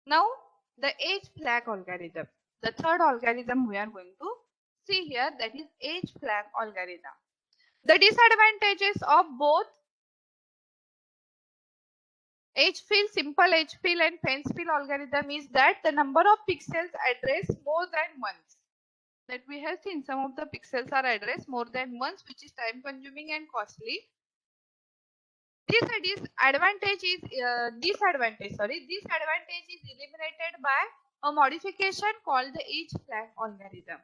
Now the age flag algorithm. The third algorithm we are going to see here, that is age flag algorithm. The disadvantages of both H-fill, simple H-fill and fence fill algorithm is that the number of pixels address more than once. That we have seen some of the pixels are addressed more than once, which is time consuming and costly. This disadvantage is eliminated by a modification called the age flag algorithm.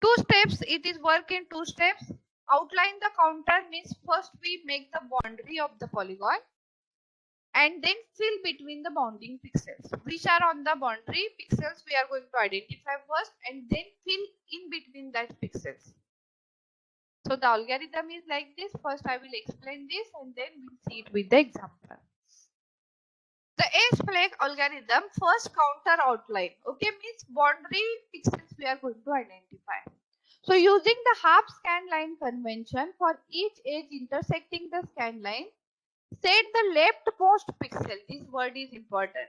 Two steps, it is work in two steps. Outline the counter means first we make the boundary of the polygon and then fill between the bounding pixels. Which are on the boundary pixels we are going to identify first and then fill in between that pixels. So the algorithm is like this. First I will explain this and then we'll see it with the example. The age flag algorithm first counter outline. Okay, means boundary pixels we are going to identify. So using the half scan line convention for each edge intersecting the scan line, set the leftmost pixel. This word is important.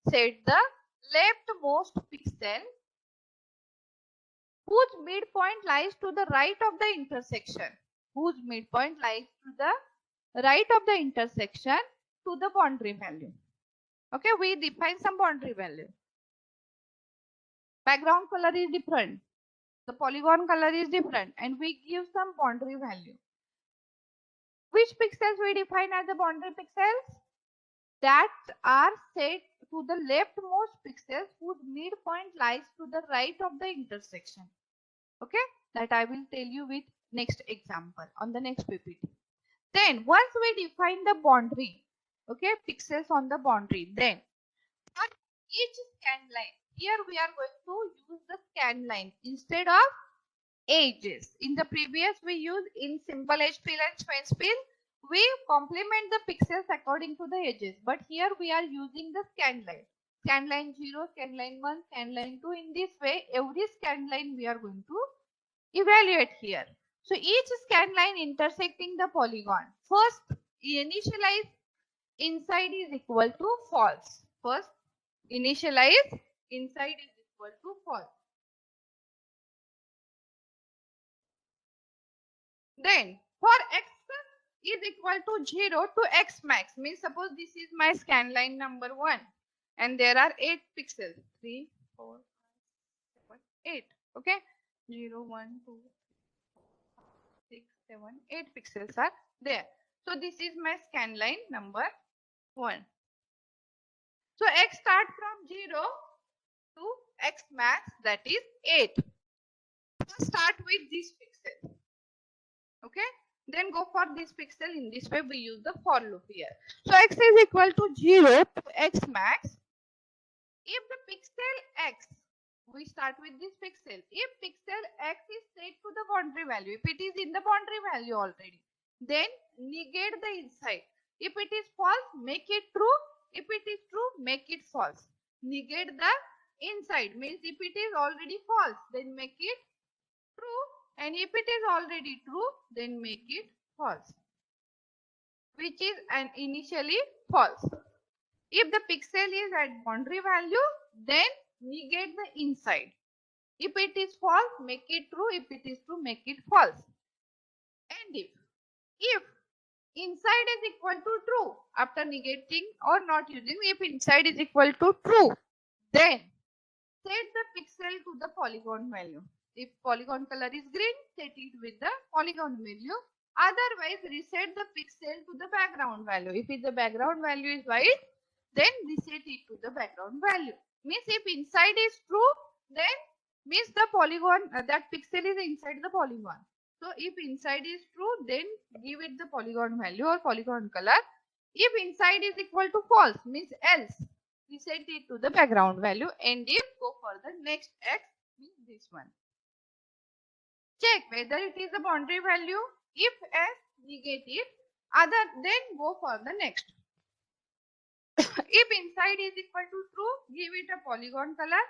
Set the leftmost pixel whose midpoint lies to the right of the intersection. Whose midpoint lies to the right of the intersection to the boundary value. Okay, we define some boundary value. Background color is different. The polygon color is different and we give some boundary value. Which pixels we define as the boundary pixels? That are set to the leftmost pixels whose midpoint lies to the right of the intersection. Okay, that I will tell you with next example on the next PPT. Then once we define the boundary, okay, pixels on the boundary, then at each scan line, here we are going to use the scan line instead of edges. In the previous we used in simple edge fill and fence fill, we complement the pixels according to the edges, but here we are using the scan line. Scan line 0, scan line 1, scan line 2. In this way, every scan line we are going to evaluate here. So each scan line intersecting the polygon, first initialize inside is equal to false. First initialize inside is equal to false. Then for x is equal to 0 to x max, means suppose this is my scan line number 1 and there are 8 pixels, 3, 4, 5, 7, 8. Okay, 0, 1, 2, 6, 7, 8 pixels are there. So this is my scan line number 1. So x start from 0 to x max, that is 8. So start with this pixel. Okay, then go for this pixel. In this way we use the for loop here. So x is equal to 0 to x max. If the pixel x, we start with this pixel. If pixel x is set to the boundary value, if it is in the boundary value already, then negate the inside. If it is false, make it true. If it is true, make it false. Negate the inside, means if it is already false, then make it true, and if it is already true, then make it false, which is an initially false. If the pixel is at boundary value, then negate the inside. If it is false, make it true. If it is true, make it false. And if inside is equal to true, after negating or not using, if inside is equal to true, then set the pixel to the polygon value. If polygon color is green, set it with the polygon value. Otherwise, reset the pixel to the background value. If the background value is white, then reset it to the background value. Means if inside is true, then means the polygon, that pixel is inside the polygon. So if inside is true, then give it the polygon value or polygon color. If inside is equal to false, means else, reset it to the background value, and if go for the next x, means this one. Check whether it is a boundary value. If s, negate it. Other, then go for the next. If inside is equal to true, give it a polygon color.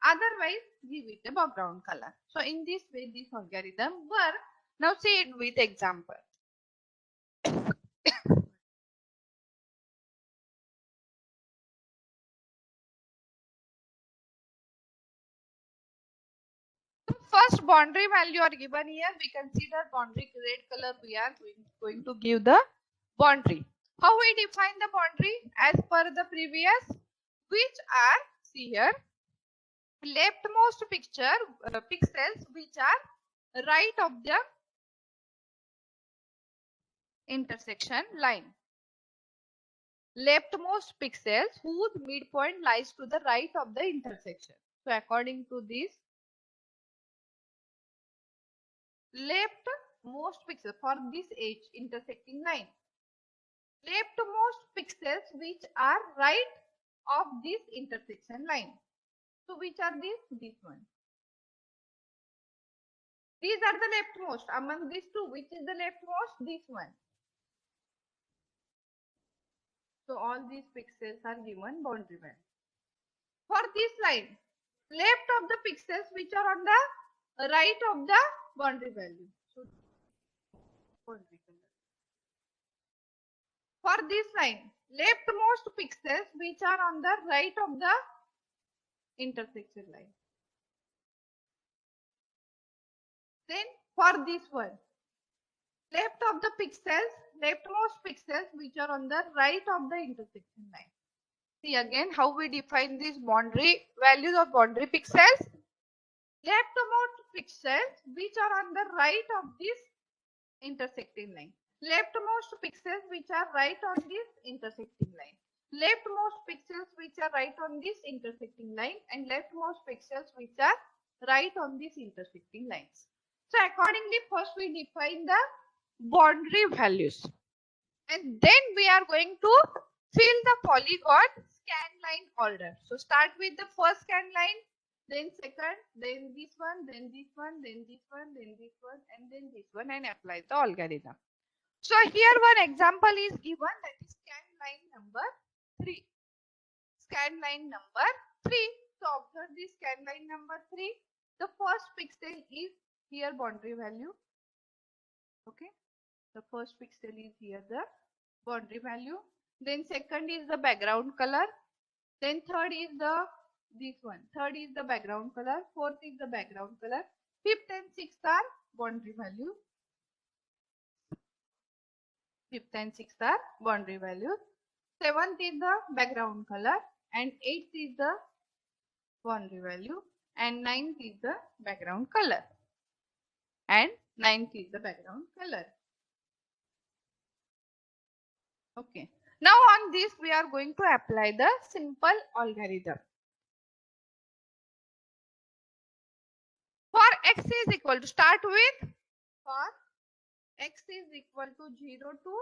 Otherwise, give it a background color. So in this way, this algorithm work. Now see it with example. first boundary value are given here. We consider boundary red color. We are going to give the boundary. How we define the boundary? As per the previous, which are, see here, leftmost pixels which are right of the intersection line. Leftmost pixels whose midpoint lies to the right of the intersection. So according to this, leftmost pixel for this edge intersecting line, leftmost pixels which are right of this intersection line. So which are these? This one. These are the leftmost. Among these two, which is the leftmost? This one. So all these pixels are given boundary value. For this line, left of the pixels which are on the right of the boundary value. So boundary color. For this line, leftmost pixels which are on the right of the intersection line. Then for this one, left of the pixels, leftmost pixels which are on the right of the intersection line. See again how we define these boundary values of boundary pixels. Leftmost pixels which are on the right of this intersecting line. Leftmost pixels which are right on this intersecting line. Leftmost pixels which are right on this intersecting line, and leftmost pixels which are right on these intersecting lines. So accordingly, first we define the boundary values, and then we are going to fill the polygon scan line order. So start with the first scan line, then second, then this one, then this one, then this one, then this one, and then this one, and apply the algorithm. So here one example is given, that is scan line number 3. Scan line number 3. So observe this scan line number 3. The first pixel is here boundary value. Okay. The first pixel is here the boundary value. Then second is the background color. Then third is the this one. Third is the background color. Fourth is the background color. Fifth and sixth are boundary value. Fifth and sixth are boundary values. Seventh is the background color, and eighth is the boundary value, and ninth is the background color, and ninth is the background color. Okay. Now on this we are going to apply the simple algorithm. For x is equal to, start with, for x is equal to 0 to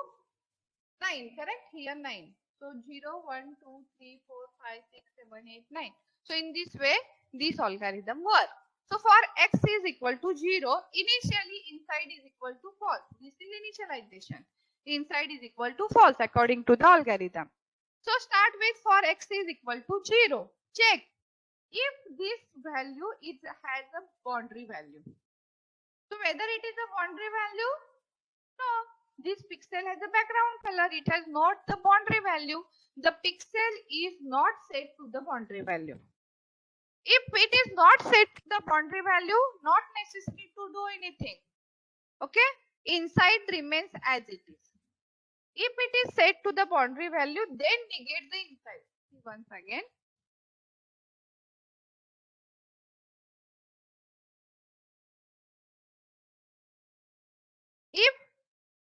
9, correct? Here 9. So 0, 1, 2, 3, 4, 5, 6, 7, 8, 9. So in this way, this algorithm works. So for x is equal to 0, initially inside is equal to false. This is initialization. Inside is equal to false according to the algorithm. So start with for x is equal to 0. Check if this value has a boundary value. So whether it is a boundary value? No. This pixel has a background color. It has not the boundary value. The pixel is not set to the boundary value. If it is not set to the boundary value, not necessary to do anything. Okay. Inside remains as it is. If it is set to the boundary value, then negate the inside. See once again.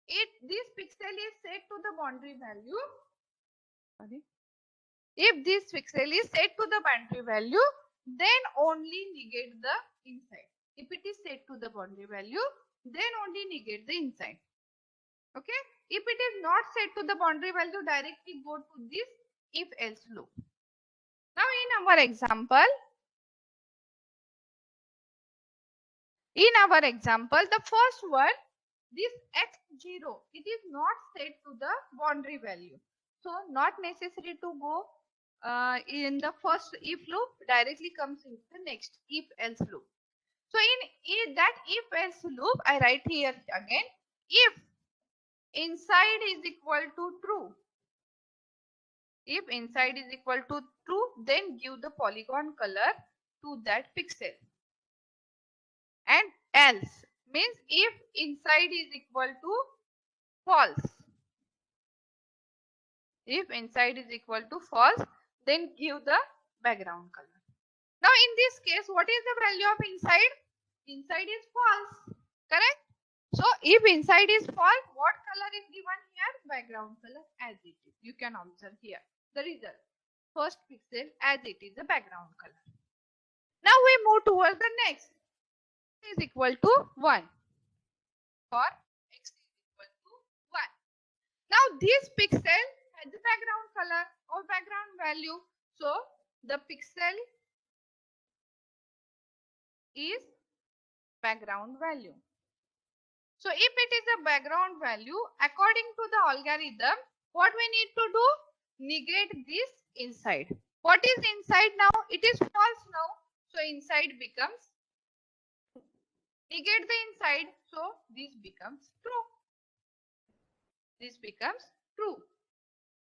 If this pixel is set to the boundary value, if this pixel is set to the boundary value, then only negate the inside. If it is set to the boundary value, then only negate the inside. Okay. If it is not set to the boundary value, directly go to this if else loop. Now in our example, the first one, this x0, it is not set to the boundary value. So not necessary to go in the first if loop, directly comes into the next if else loop. So in that if else loop, I write here again, if inside is equal to true, if inside is equal to true, then give the polygon color to that pixel. and else means if inside is equal to false. If inside is equal to false, then give the background color. Now in this case, what is the value of inside? Inside is false, correct? So if inside is false, what color is given here? Background color as it is. You can observe here the result. First pixel as it is the background color. Now we move towards the next. Is equal to 1 for x is equal to 1. Now this pixel has the background color or background value. So the pixel is background value. So if it is a background value, according to the algorithm, what we need to do? Negate this inside. What is inside now? It is false now. So inside becomes, negate the inside. So this becomes true. This becomes true.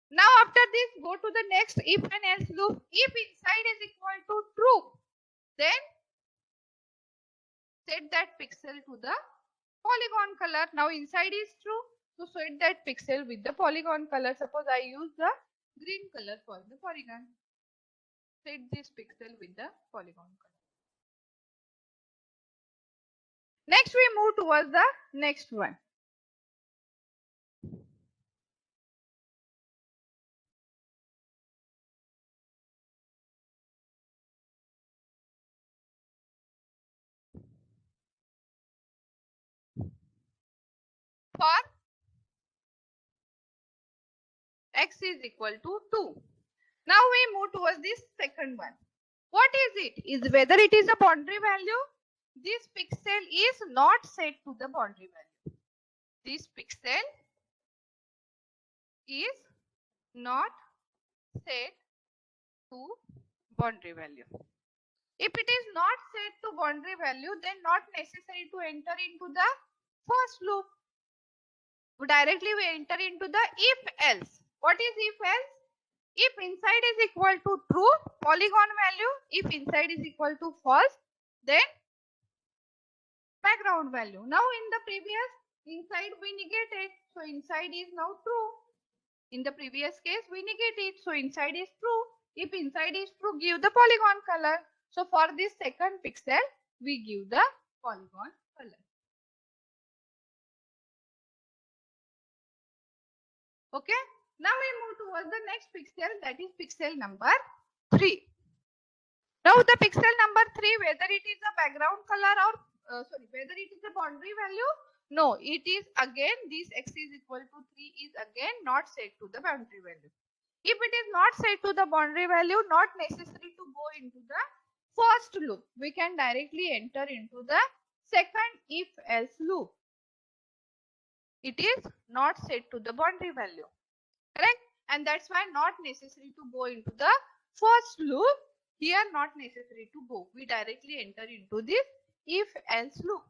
Now after this, go to the next if and else loop. If inside is equal to true, then set that pixel to the polygon color. Now inside is true, so set that pixel with the polygon color. Suppose I use the green color for the polygon. Set this pixel with the polygon color. Next we move towards the next one. For x is equal to 2. Now we move towards this second one. What is it? Is whether it is a boundary value? This pixel is not set to the boundary value. This pixel is not set to boundary value. If it is not set to boundary value, then not necessary to enter into the first loop. Directly we enter into the if else. What is if else? If inside is equal to true, polygon value. If inside is equal to false, then background value. Now in the previous, inside we negated, so inside is now true. In the previous case we negate it, so inside is true. If inside is true, give the polygon color. So for this second pixel, we give the polygon color. Okay. Now we move towards the next pixel, that is pixel number 3. Now the pixel number 3, whether it is a background color or whether it is a boundary value, no, it is again this x is equal to 3 is again not set to the boundary value. If it is not set to the boundary value, not necessary to go into the first loop. We can directly enter into the second if else loop. It is not set to the boundary value, correct? And that's why not necessary to go into the first loop. Here not necessary to go. We directly enter into this if else loop.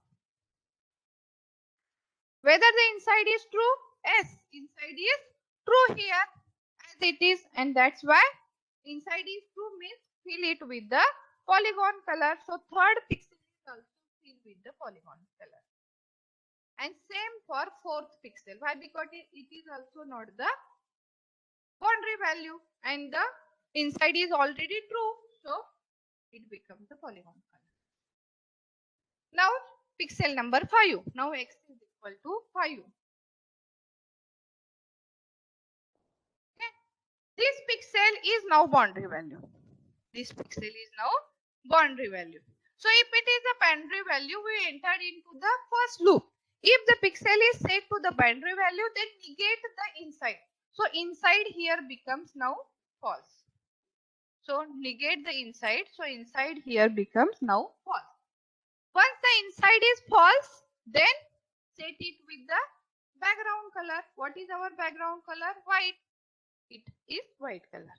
Whether the inside is true? Yes, inside is true here as it is, and that's why inside is true means fill it with the polygon color. So third pixel is also filled with the polygon color. And same for fourth pixel. Why? Because it is also not the boundary value and the inside is already true. So it becomes the polygon color. Now pixel number 5. Now x is equal to 5. Okay. This pixel is now boundary value. This pixel is now boundary value. So if it is a boundary value, we enter into the first loop. If the pixel is set to the boundary value, then negate the inside. So inside here becomes now false. So negate the inside. So inside here becomes now false. Once the inside is false, then set it with the background color. What is our background color? White. It is white color.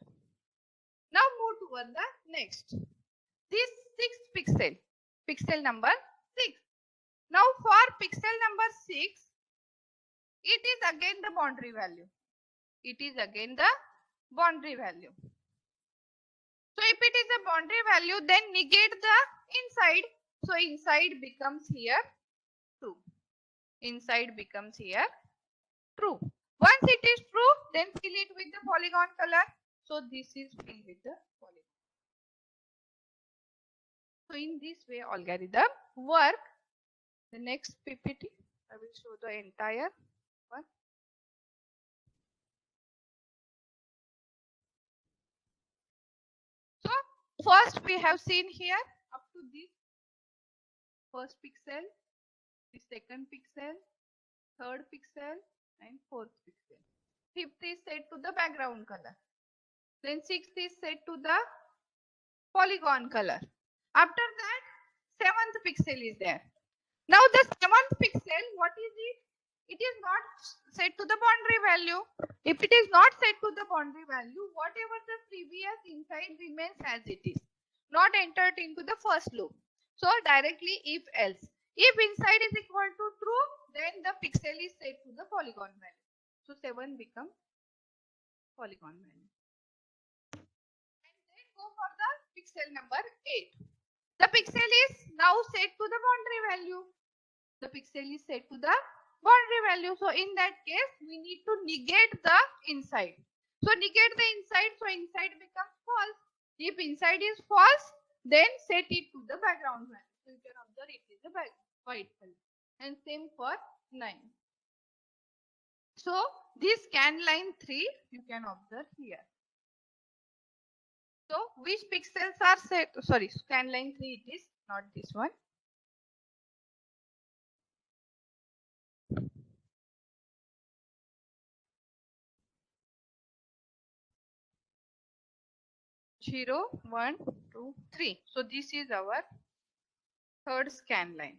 Now move toward the next. This sixth pixel, pixel number 6. Now for pixel number 6, it is again the boundary value. It is again the boundary value. So if it is a boundary value, then negate the inside. So inside becomes here true. Inside becomes here true. Once it is true, then fill it with the polygon color. So this is filled with the polygon. So in this way algorithm work. The next PPT, I will show the entire one. So first we have seen here up to this first pixel, the second pixel, third pixel and fourth pixel. Fifth is set to the background color. Then sixth is set to the polygon color. After that, seventh pixel is there. Now the seventh pixel, what is it? It is not set to the boundary value. If it is not set to the boundary value, whatever the previous inside remains as it is, not entered into the first loop. So directly if else. If inside is equal to true, then the pixel is set to the polygon value. So 7 becomes polygon value. And then go for the pixel number 8. The pixel is now set to the boundary value. The pixel is set to the boundary value. So in that case, we need to negate the inside. So negate the inside. So inside becomes false. If inside is false, then set it to the background value. So you can observe it is the white color. And same for 9. So this scan line 3 you can observe here. So which pixels are set? Sorry, scan line 3 it is, not this one. Zero, 1, 2, 3. So this is our third scan line.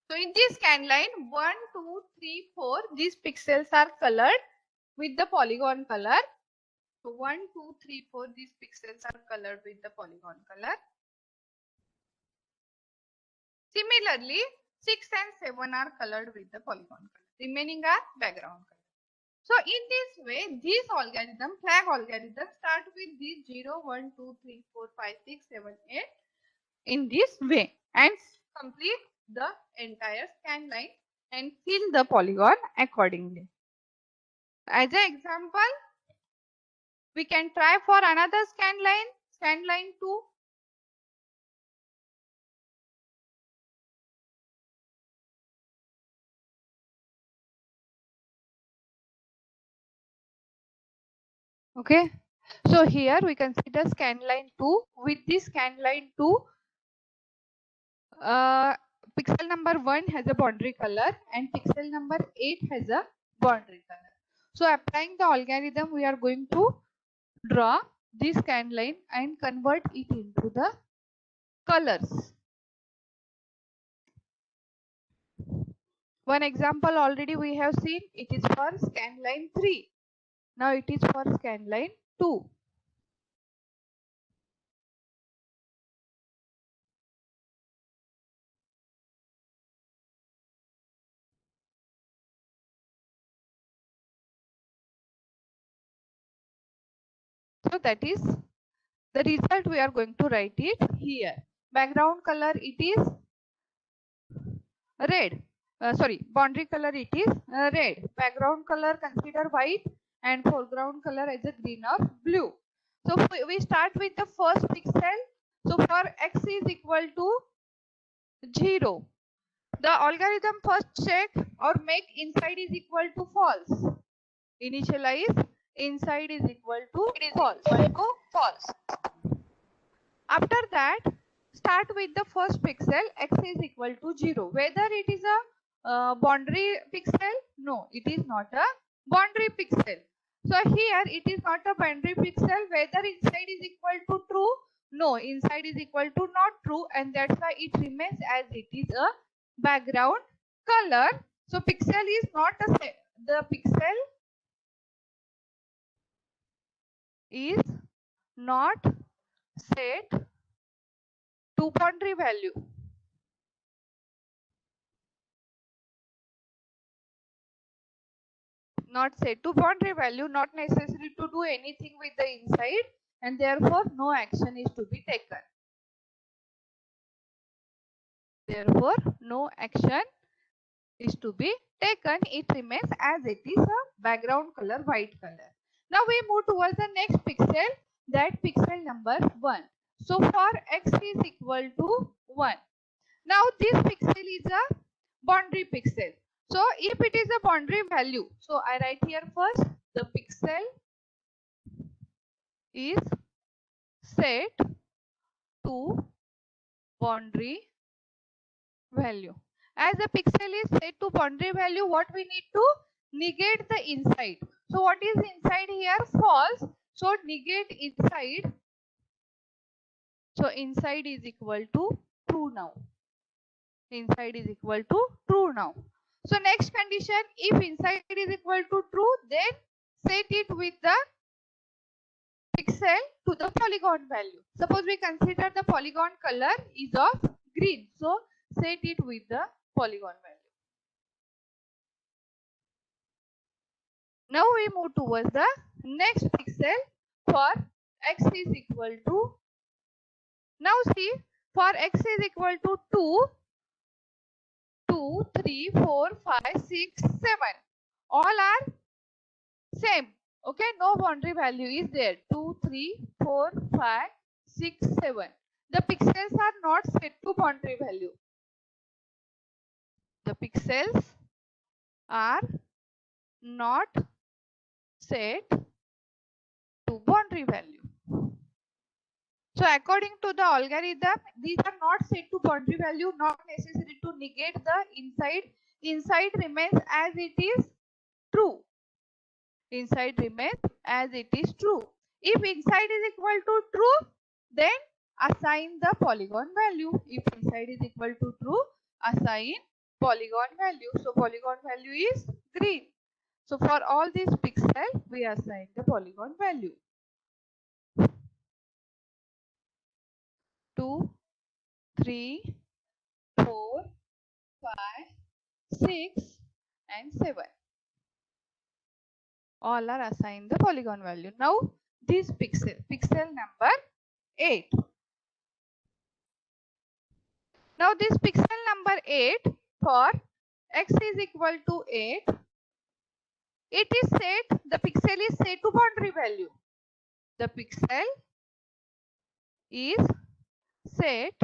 So in this scan line 1, 2, 3, 4, these pixels are colored with the polygon color. So 1, 2, 3, 4, these pixels are colored with the polygon color. Similarly, 6 and 7 are colored with the polygon color. Remaining are background color. So in this way, this algorithm, flag algorithm, start with these 0, 1, 2, 3, 4, 5, 6, 7, 8 in this way and complete the entire scan line and fill the polygon accordingly. As an example, we can try for another scan line 2. Okay, so here we consider scan line 2. With this scan line 2, pixel number 1 has a boundary color and pixel number 8 has a boundary color. So applying the algorithm, we are going to draw this scan line and convert it into the colors. One example already we have seen, it is for scan line 3. Now it is for scan line 2. So that is the result we are going to write it here. Background color it is red. Boundary color it is red. Background color consider white and foreground color as a green or blue. So we start with the first pixel. So for x is equal to 0. The algorithm first check or make inside is equal to false. Initialize inside is equal to false. After that, start with the first pixel x is equal to 0. Whether it is a boundary pixel? No, it is not a boundary pixel. So here it is not a boundary pixel. Whether inside is equal to true? No, inside is equal to not true, and that's why it remains as it is a background color. So pixel is not a set. The pixel is not set to boundary value. Not set to boundary value, not necessary to do anything with the inside, and therefore no action is to be taken. Therefore, no action is to be taken. It remains as it is, a background color white color. Now we move towards the next pixel, that pixel number 1. So for x is equal to 1. Now this pixel is a boundary pixel. So if it is a boundary value, so I write here first the pixel is set to boundary value. As the pixel is set to boundary value, what we need to negate the inside. So what is inside here? False. So negate inside. So inside is equal to true now. Inside is equal to true now. So next condition, if inside is equal to true, then set it with the pixel to the polygon value. Suppose we consider the polygon color is of green. So set it with the polygon value. Now we move towards the next pixel for x is equal to. Now see, for x is equal to 2, 2, 3, 4, 5, 6, 7. All are same. Okay, no boundary value is there. 2, 3, 4, 5, 6, 7. The pixels are not set to boundary value. The pixels are not set to boundary value. So according to the algorithm, these are not set to boundary value, not necessary to negate the inside. Inside remains as it is true. Inside remains as it is true. If inside is equal to true, then assign the polygon value. If inside is equal to true, assign polygon value. So polygon value is green. So for all these pixels, we assign the polygon value. 2, 3, 4, 5, 6 and 7. All are assigned the polygon value. Now this pixel number 8. Now this pixel number 8 for x is equal to 8. It is set, the pixel is set to boundary value. The pixel is set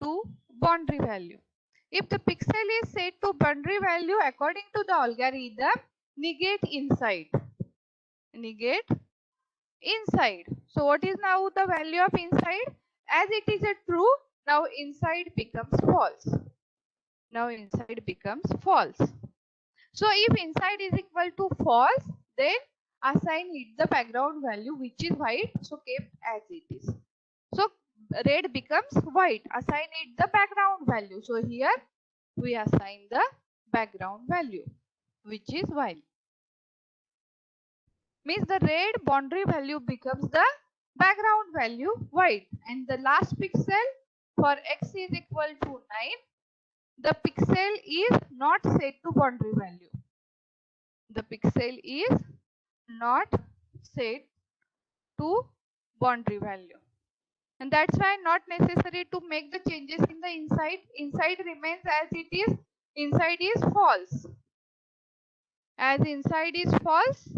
to boundary value. If the pixel is set to boundary value, according to the algorithm, negate inside. Negate inside. So what is now the value of inside? As it is a true, now inside becomes false. Now inside becomes false. So if inside is equal to false, then assign it the background value which is white, so kept as it is. So red becomes white, assign it the background value. So here we assign the background value which is white. Means the red boundary value becomes the background value white, and the last pixel for x is equal to 9. The pixel is not set to boundary value. The pixel is not set to boundary value. And that's why not necessary to make the changes in the inside. Inside remains as it is. Inside is false. As inside is false,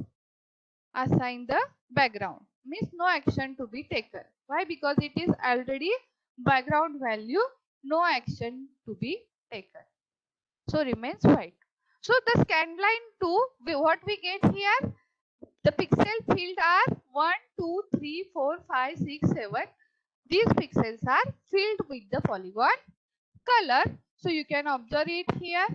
assign the background. Means no action to be taken. Why? Because it is already background value. No action to be taken. So remains white. So the scanline 2, what we get here? The pixel field are 1, 2, 3, 4, 5, 6, 7. These pixels are filled with the polygon color. So you can observe it here.